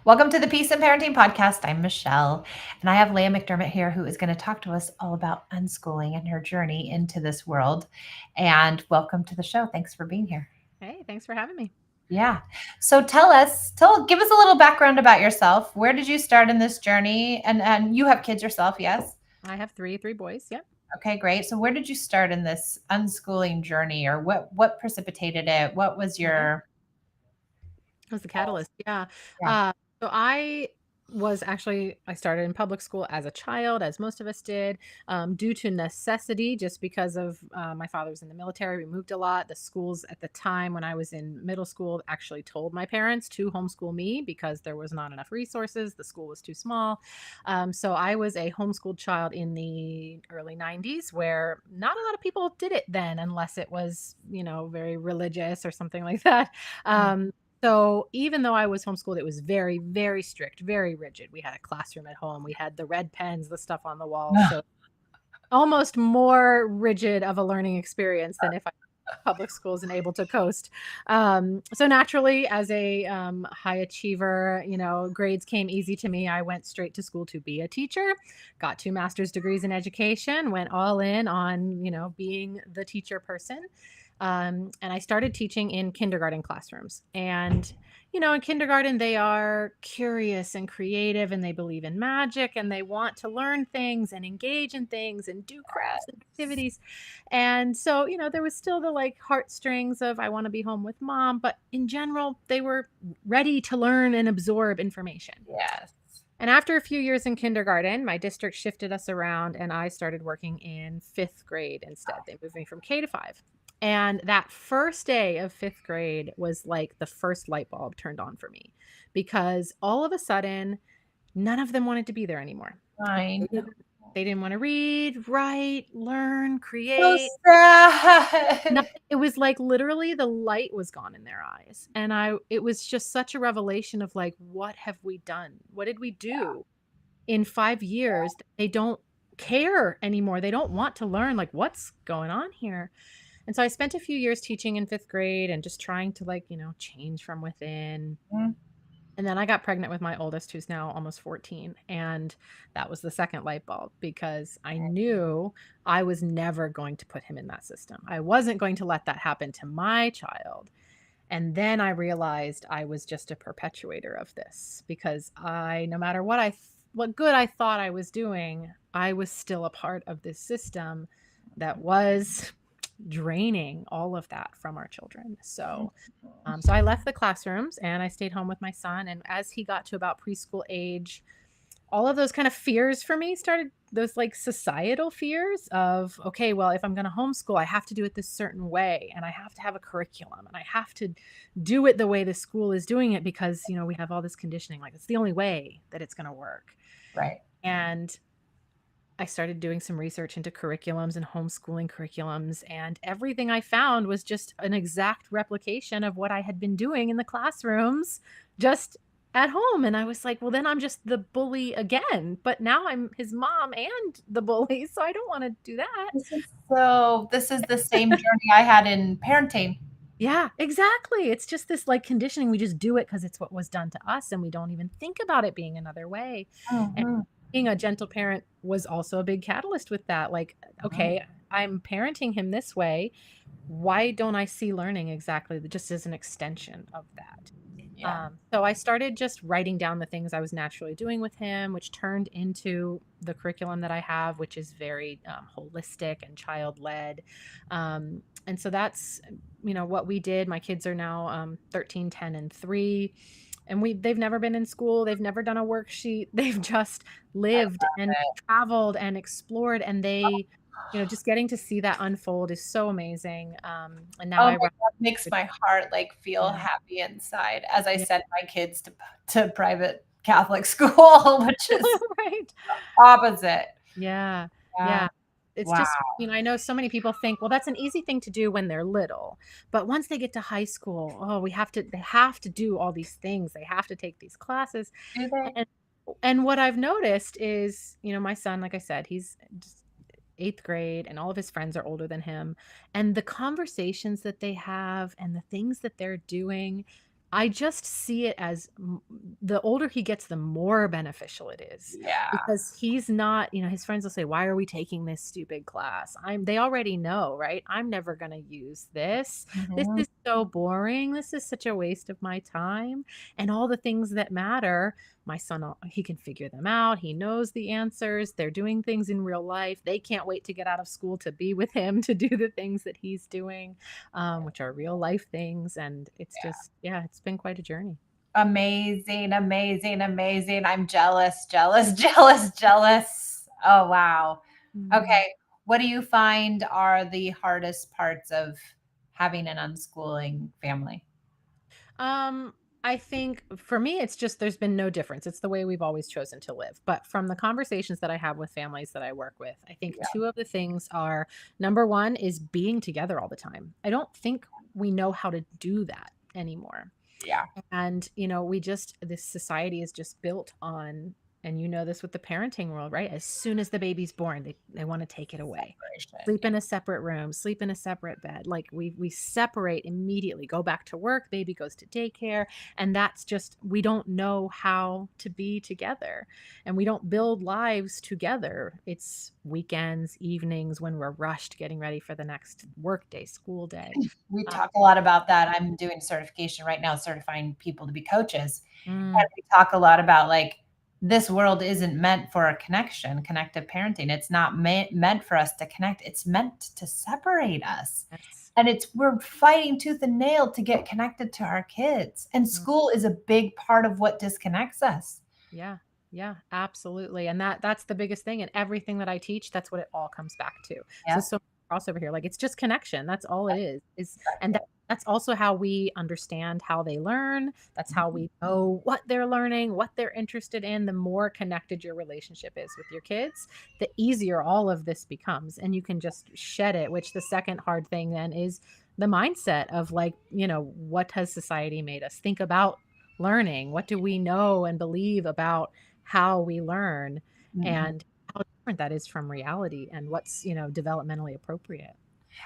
Welcome to the Peace and Parenting Podcast. I'm Michelle, and I have Leah McDermott here who is going to talk to us all about unschooling and her journey into this world. And welcome to the show. Thanks for being here. Hey, thanks for having me. Yeah. So give us a little background about yourself. Where did you start in this journey? And you have kids yourself, yes? I have three boys. Yep. Okay, great. So where did you start in this unschooling journey, or what precipitated it? What was Yeah. your That was the catalyst. Yeah. yeah. Uh, so I started in public school as a child, as most of us did, due to necessity, just because of my father was in the military. We moved a lot. The schools at the time when I was in middle school actually told my parents to homeschool me because there was not enough resources. The school was too small. So I was a homeschooled child in the early 90s, where not a lot of people did it then, unless it was, very religious or something like that. So even though I was homeschooled, it was very, very strict, very rigid. We had a classroom at home. We had the red pens, the stuff on the walls. So almost more rigid of a learning experience than if I public schools and able to coast. So naturally, as a high achiever, grades came easy to me. I went straight to school to be a teacher, got 2 master's degrees in education, went all in on, being the teacher person. And I started teaching in kindergarten classrooms. And, in kindergarten, they are curious and creative, and they believe in magic, and they want to learn things and engage in things and do crafts and activities. And so, there was still the heartstrings of I want to be home with mom. But in general, they were ready to learn and absorb information. Yes. And after a few years in kindergarten, my district shifted us around and I started working in 5th grade instead. They moved me from K to 5. And that first day of 5th grade was like the first light bulb turned on for me, because all of a sudden, none of them wanted to be there anymore. Fine. They didn't want to read, write, learn, So create. sad. It was like literally the light was gone in their eyes. And it was just such a revelation of like, what have we done? What did we do in 5 years? They don't care anymore. They don't want to learn like what's going on here. And so I spent a few years teaching in 5th grade and just trying to change from within. Mm. And then I got pregnant with my oldest, who's now almost 14. And that was the second light bulb, because I knew I was never going to put him in that system. I wasn't going to let that happen to my child. And then I realized I was just a perpetuator of this, because no matter what good I thought I was doing, I was still a part of this system that was draining all of that from our children. So I left the classrooms and I stayed home with my son. And as he got to about preschool age, all of those kind of fears for me started, those like societal fears of, okay, well, if I'm going to homeschool, I have to do it this certain way, and I have to have a curriculum, and I have to do it the way the school is doing it, because, we have all this conditioning, like it's the only way that it's going to work. Right. And I started doing some research into curriculums and homeschooling curriculums, and everything I found was just an exact replication of what I had been doing in the classrooms, just at home. And I was like, well, then I'm just the bully again, but now I'm his mom and the bully. So I don't want to do that. This is the same journey I had in parenting. Yeah, exactly. It's just this like conditioning. We just do it because it's what was done to us, and we don't even think about it being another way. And Mhm. being a gentle parent was also a big catalyst with that. Like, okay, I'm parenting him this way. Why don't I see learning exactly just as an extension of that? Yeah. So I started just writing down the things I was naturally doing with him, which turned into the curriculum that I have, which is very holistic and child-led. And so that's, what we did. My kids are now 13, 10, and 3. And they've never been in school. They've never done a worksheet. They've just I lived love and it. traveled and explored. And they, just getting to see that unfold is so amazing. And now Oh I my run. God, makes my heart like feel Yeah. happy inside as I Yeah. send my kids to private Catholic school, which is Right. opposite. Yeah. Yeah. Yeah. It's Wow. just, I know so many people think, well, that's an easy thing to do when they're little. But once they get to high school, oh, they have to do all these things. They have to take these classes. Do they? And and what I've noticed is, my son, like I said, he's just 8th grade, and all of his friends are older than him. And the conversations that they have and the things that they're doing, I just see it as the older he gets, the more beneficial it is Yeah. because he's not, his friends will say, "Why are we taking this stupid class?" They already know, right? I'm never going to use this. This Mhm. is so boring. This is such a waste of my time. And all the things that matter, my son, he can figure them out. He knows the answers. They're doing things in real life. They can't wait to get out of school to be with him to do the things that he's doing, which are real life things. And it's just, yeah, it's been quite a journey. Amazing, amazing, amazing. I'm jealous, jealous, jealous, jealous. Oh, wow. Mhm. Okay. What do you find are the hardest parts of having an unschooling family? Um, I think for me, it's just there's been no difference. It's the way we've always chosen to live. But from the conversations that I have with families that I work with, I think Yeah. two of the things are number one is being together all the time. I don't think we know how to do that anymore. Yeah. And, this society is just built on, and this with the parenting world, right? As soon as the baby's born, they want to take it away. Separation. Sleep in a separate room, sleep in a separate bed. Like we separate immediately, go back to work, baby goes to daycare. And that's just, we don't know how to be together and we don't build lives together. It's weekends, evenings when we're rushed getting ready for the next work day, school day. We Uh, talk a lot about that. I'm doing certification right now, certifying people to be coaches. mm, And we talk a lot about like this world isn't meant for a connection, connected parenting. It's not meant for us to connect. It's meant to separate us. that's, And we're fighting tooth and nail to get connected to our kids. And mm. school is a big part of what disconnects us. Yeah. Yeah, absolutely. And that's the biggest thing. And everything that I teach, that's what it all comes back to. So Yeah. so much crossover here. Like it's just connection. That's all it is. And Exactly. that's also how we understand how they learn. That's how we know what they're learning, what they're interested in. The more connected your relationship is with your kids, the easier all of this becomes. And you can just shed it, which the second hard thing then is the mindset of like, what has society made us think about learning? What do we know and believe about how we learn Mhm. and how different that is from reality and what's, developmentally appropriate.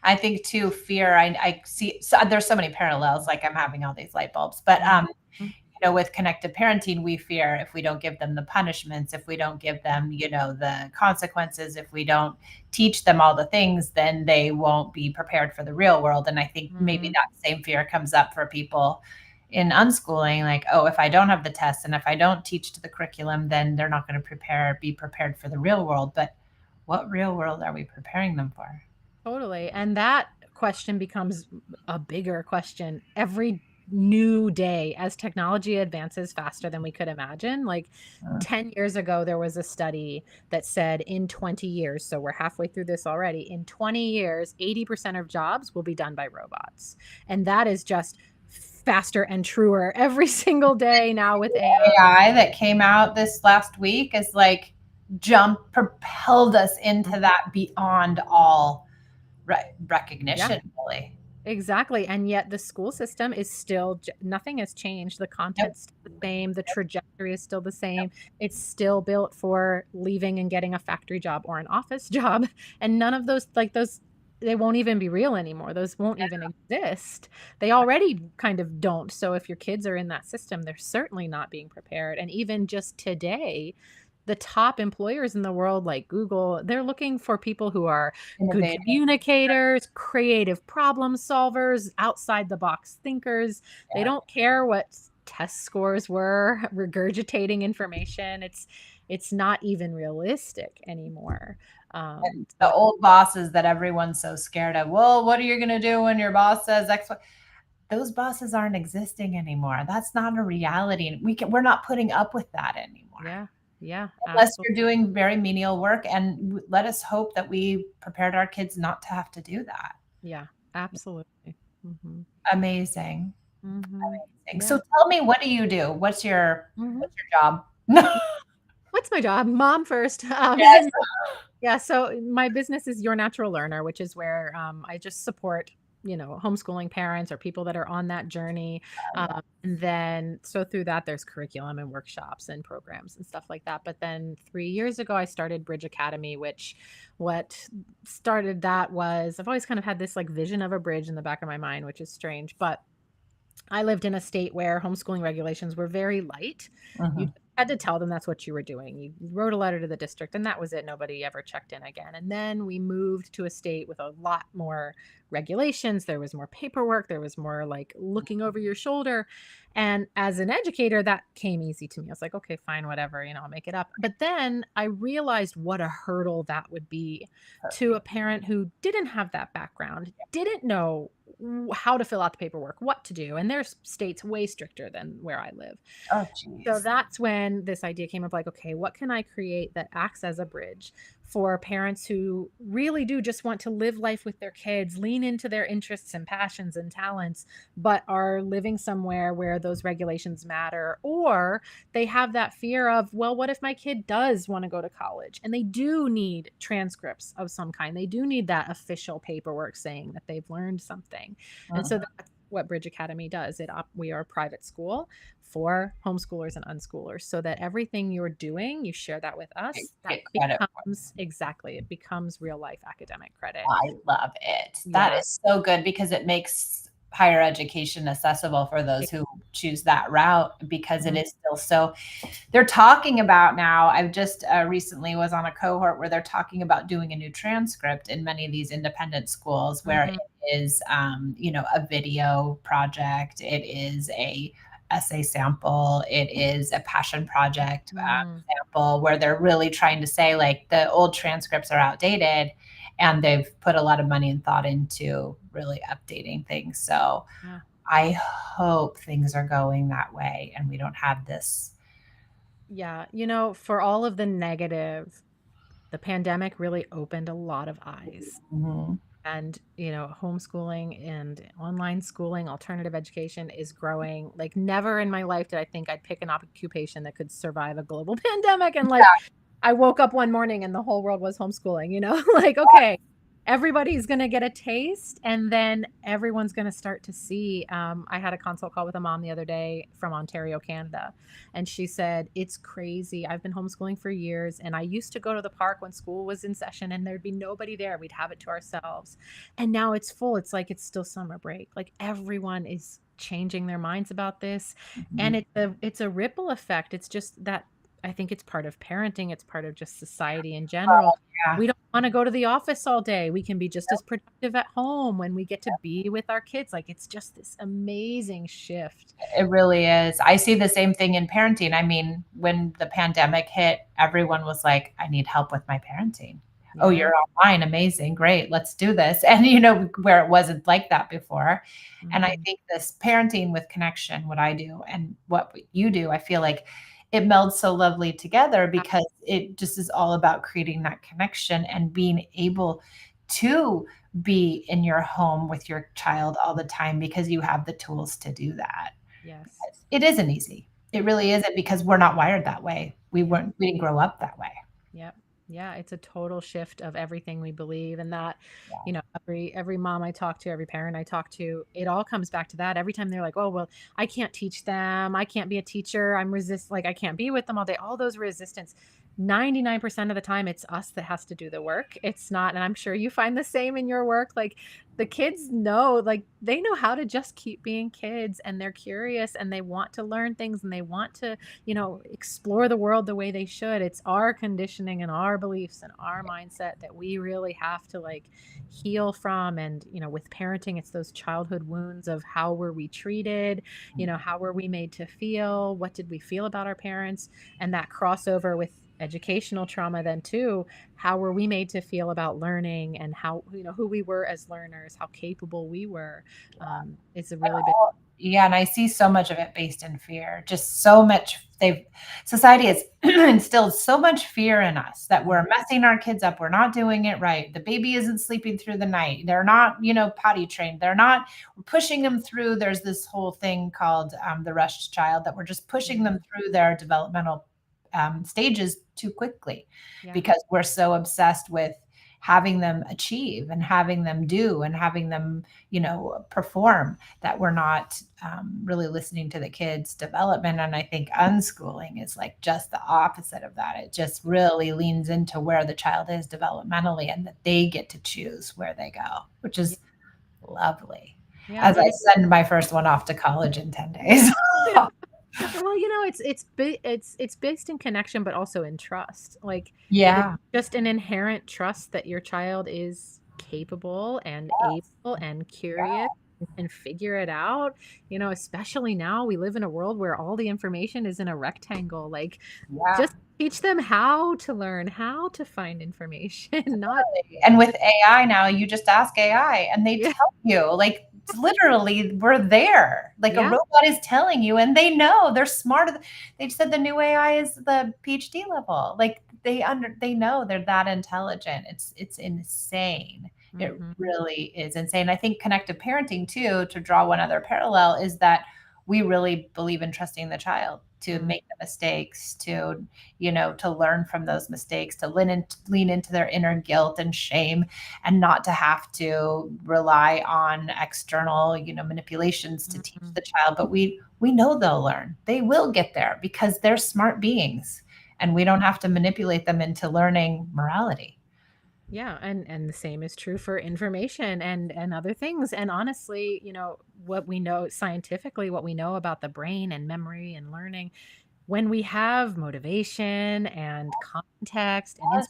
I think too, fear. I see. So there's so many parallels. Like I'm having all these light bulbs, but Mhm. with connected parenting, we fear if we don't give them the punishments, if we don't give them, the consequences, if we don't teach them all the things, then they won't be prepared for the real world. And I think maybe Mhm. that same fear comes up for people in unschooling, like, oh, if I don't have the tests and if I don't teach to the curriculum, then they're not going to be prepared for the real world. But what real world are we preparing them for? Totally. And that question becomes a bigger question every new day as technology advances faster than we could imagine. Like Uh, 10 years ago, there was a study that said in 20 years, so we're halfway through this already, in 20 years, 80% of jobs will be done by robots. And that is just faster and truer every single day now with AI. AI that came out this last week is like propelled us into that beyond all Yeah. recognition, really. Exactly, and yet the school system is still nothing has changed, the Yep. content's still the same, the trajectory is still the same, it's still built for leaving and getting a factory job or an office job, and none of those like, those they won't even be real anymore, those won't even exist. They already kind of don't, so if your kids are in that system, they're certainly not being prepared, and even just today, the top employers in the world, like Google, they're looking for people who are good Innovative. communicators, creative problem solvers, outside the box thinkers. They Yeah. don't care what test scores were, regurgitating information. It's not even realistic anymore. And the So old bosses that everyone's so scared of. Well, what are you going to do when your boss says X? Those bosses aren't existing anymore. That's not a reality. We're not putting up with that anymore. yeah, yeah, Unless absolutely. you're doing very menial work, and let us hope that we prepared our kids not to have to do that. Yeah, absolutely. Hmm. Amazing. Hmm. Amazing. So Yeah. tell me, what do you do? Hmm. What's your job? What's my job? Mom first. Yes. Yeah, so my business is Your Natural Learner, which is where I just support, homeschooling parents or people that are on that journey. And then, so through that, there's curriculum and workshops and programs and stuff like that. But then 3 years ago, I started Bridge Academy, which what started that was I've always kind of had this like vision of a bridge in the back of my mind, which is strange, but I lived in a state where homeschooling regulations were very light. You Mhm. just had to tell them that's what you were doing. You wrote a letter to the district and that was it. Nobody ever checked in again. And then we moved to a state with a lot more regulations. There was more paperwork. There was more like looking over your shoulder. And as an educator, that came easy to me. I was like, okay, fine, whatever, I'll make it up. But then I realized what a hurdle that would be to a Perfect. parent who didn't have that background, didn't know how to fill out the paperwork, what to do. And there's states way stricter than where I live. Oh, So geez. that's when this idea came of like, okay, what can I create that acts as a bridge for parents who really do just want to live life with their kids, lean into their interests and passions and talents, but are living somewhere where those regulations matter, or they have that fear of, well, what if my kid does want to go to college and they do need transcripts of some kind? They do need that official paperwork saying that they've learned something. And so Mhm. that's what Bridge Academy does. We are a private school for homeschoolers and unschoolers so that everything you're doing, you share that with us. That Get credit. becomes exactly, it becomes real life academic credit. I love it. That Yeah. is so good because it makes higher education accessible for those who choose that route because it Mhm. is still so they're talking about now. I've just recently was on a cohort where they're talking about doing a new transcript in many of these independent schools where Mhm. it is, a video project. It is a essay sample. It is a passion project Mm. sample where they're really trying to say like the old transcripts are outdated and they've put a lot of money and thought into really updating things. So Yeah. I hope things are going that way and we don't have this. Yeah. For all of the negative, the pandemic really opened a lot of eyes. Mhm. And, homeschooling and online schooling, alternative education is growing. Like, never in my life did I think I'd pick an occupation that could survive a global pandemic. And, like, I woke up one morning and the whole world was homeschooling, like, okay, everybody's going to get a taste and then everyone's going to start to see. I had a consult call with a mom the other day from Ontario, Canada, and she said, it's crazy. I've been homeschooling for years and I used to go to the park when school was in session and there'd be nobody there. We'd have it to ourselves. And now it's full. It's like it's still summer break. Like everyone is changing their minds about this. And Mhm. it's a ripple effect. It's just that I think it's part of parenting, it's part of just society in general. Yeah, We don't wanna go to the office all day. We can be just as productive at home when we get to be with our kids. Like, it's just this amazing shift. it really is. I see the same thing in parenting. I mean, when the pandemic hit, everyone was like, "I need help with my parenting." "Oh, Yeah. you're online, amazing, great, let's do this." And, where it wasn't like that before. And I Mhm. think this parenting with connection, what I do and what you do, I feel like it melds so lovely together Yeah. because it just is all about creating that connection and being able to be in your home with your child all the time because you have the tools to do that. Yes. It isn't easy. It really isn't because we're not wired that way. Yeah. We didn't grow up that way. Yep. Yeah, it's a total shift of everything we believe and that, Yeah. every mom I talk to, every parent I talk to, it all comes back to that. Every time they're like, "Oh, well, I can't teach them. I can't be a teacher. Like I can't be with them all day." All those resistance. 99% of the time it's us that has to do the work. It's not, and I'm sure you find the same in your work. Like the kids know, like they know how to just keep being kids and they're curious and they want to learn things and they want to explore the world the way they should. It's our conditioning and our beliefs and our mindset that we really have to like heal from. And, with parenting, it's those childhood wounds of how were we treated? How were we made to feel? What did we feel about our parents? And that crossover with educational trauma then too, how were we made to feel about learning and how who we were as learners, how capable we were. It's a really big. Yeah, and I see so much of it based in fear. Just so much they've society has instilled so much fear in us that we're messing our kids up. We're not doing it right. The baby isn't sleeping through the night. They're not, potty trained. They're not we're pushing them through. There's this whole thing called the rushed child that we're just pushing them Mhm. through their developmental stages too quickly Yeah. because we're so obsessed with having them achieve and having them do and having them, perform that we're not really listening to the kids' development. And I think unschooling is like just the opposite of that. It just really leans into where the child is developmentally and that they get to choose where they go, which Yeah. is lovely. Yeah, as I but send my first one off to college in 10 days. well, it's based in connection, but also in trust. Like, it's Yeah. just an inherent trust that your child is capable and able and curious and can figure it out. Especially now we live in a world where all the information is in a rectangle. Like, Yeah. just teach them how to learn, how to find information, not And with AI now, you just ask AI and they yeah, tell you, like, literally, we're there. Like a yeah. robot is telling you, and they know they're smarter. They said the new AI is the PhD level. Like they know they're that intelligent. It's insane. It Mhm. really is insane. I think connected parenting too, to draw one other parallel, is that we really believe in trusting the child to Mm, make the mistakes, to learn from those mistakes, to lean into their inner guilt and shame, and not to have to rely on external, manipulations to teach mhm. the child. But we know they'll learn. They will get there because they're smart beings, and we don't have to manipulate them into learning morality. Yeah, and the same is true for information and other things. And honestly, what we know scientifically, what we know about the brain and memory and learning, when we have motivation and context and Yes,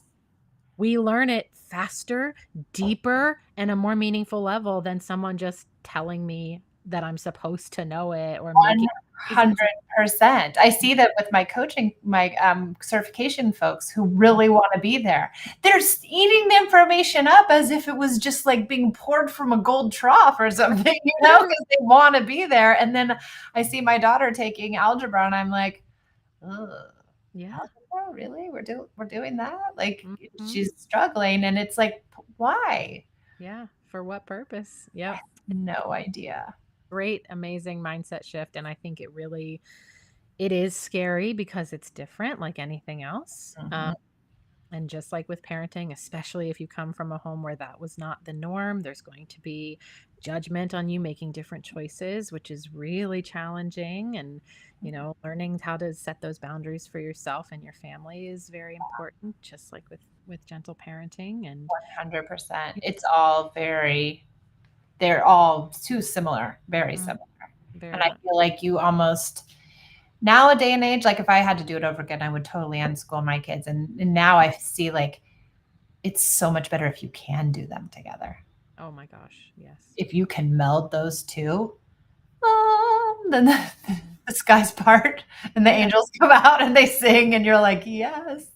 we learn it faster, deeper, and a more meaningful level than someone just telling me that I'm supposed to know it or making reasons. 100%. I see that with my coaching, my certification folks who really want to be there. They're eating the information up as if it was just like being poured from a gold trough or something, Literally. because they want to be there. And then I see my daughter taking algebra, and I'm like, ugh, Yeah. algebra, really? We're doing that? Like Mhm. she's struggling, and it's like, why? Yeah. For what purpose? Yep. No idea. Great, amazing mindset shift. And I think it is scary because it's different like anything else. Mhm. And just like with parenting, especially if you come from a home where that was not the norm, there's going to be judgment on you making different choices, which is really challenging. And, learning how to set those boundaries for yourself and your family is very important, just like with gentle parenting. And 100%. They're all too similar, very mm, similar. And very I much. feel like you almost, now a day and age, like if I had to do it over again, I would totally unschool my kids. And now I see like it's so much better if you can do them together. Oh my gosh. Yes. If you can meld those two, then Mm. the skies part and the Yeah. angels come out and they sing, and you're like, yes.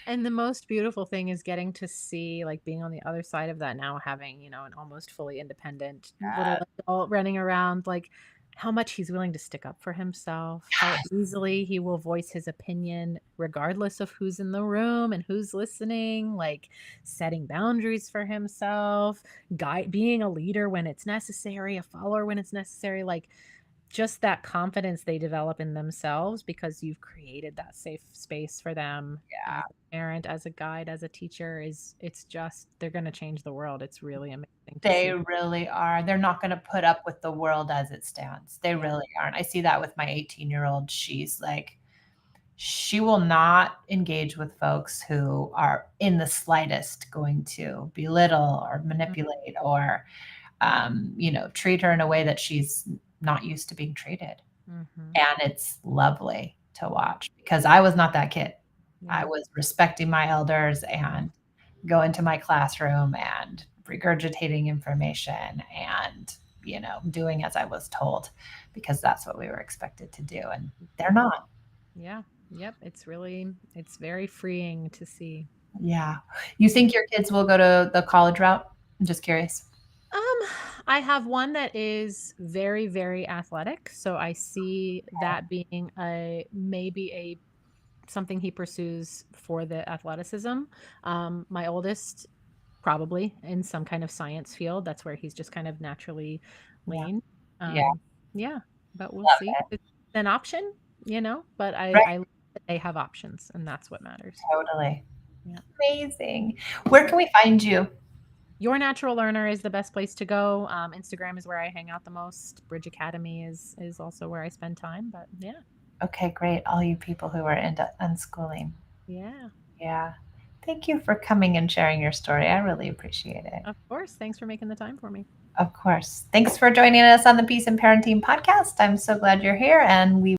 And the most beautiful thing is getting to see, like, being on the other side of that now, having, an almost fully independent little adult running around, like, how much he's willing to stick up for himself, how Yes. easily he will voice his opinion regardless of who's in the room and who's listening, like, setting boundaries for himself, being a leader when it's necessary, a follower when it's necessary, like, just that confidence they develop in themselves because you've created that safe space for them as a parent, as a guide, as a teacher it's just they're going to change the world. It's really amazing to They see. really are. They're not gonna put up with the world as it stands. They Yeah. really aren't. I see that with my 18-year-old. She's like, she will not engage with folks who are in the slightest going to belittle or manipulate or, treat her in a way that she's not used to being treated. Mm-hmm. And it's lovely to watch because I was not that kid. I Yeah. was respecting my elders and going to my classroom and regurgitating information and, doing as I was told because that's what we were expected to do. And they're Mhm. not. Yeah. Yep. It's very freeing to see. Yeah. You Yeah. think your kids will go to the college route? I'm just curious. Um, I have one that is very, very athletic. So I see that being a maybe a something he pursues for the athleticism. My oldest, probably in some kind of science field. That's where he's just kind of naturally Yeah. lean. Yeah. Um, yeah, but we'll Love see. it. It's an option, but Right. I like that they have options, and that's what matters. Totally. Yeah. Amazing. Where can we find you? Your Natural Learner is the best place to go. Instagram is where I hang out the most. Bridge Academy is also where I spend time. But yeah, Okay, great. All you people who are into unschooling. yeah, Yeah. Thank you for coming and sharing your story. I really appreciate it. of course. Thanks for making the time for me. Of course. Thanks for joining us on the Peace and Parenting podcast. I'm so glad you're here, and we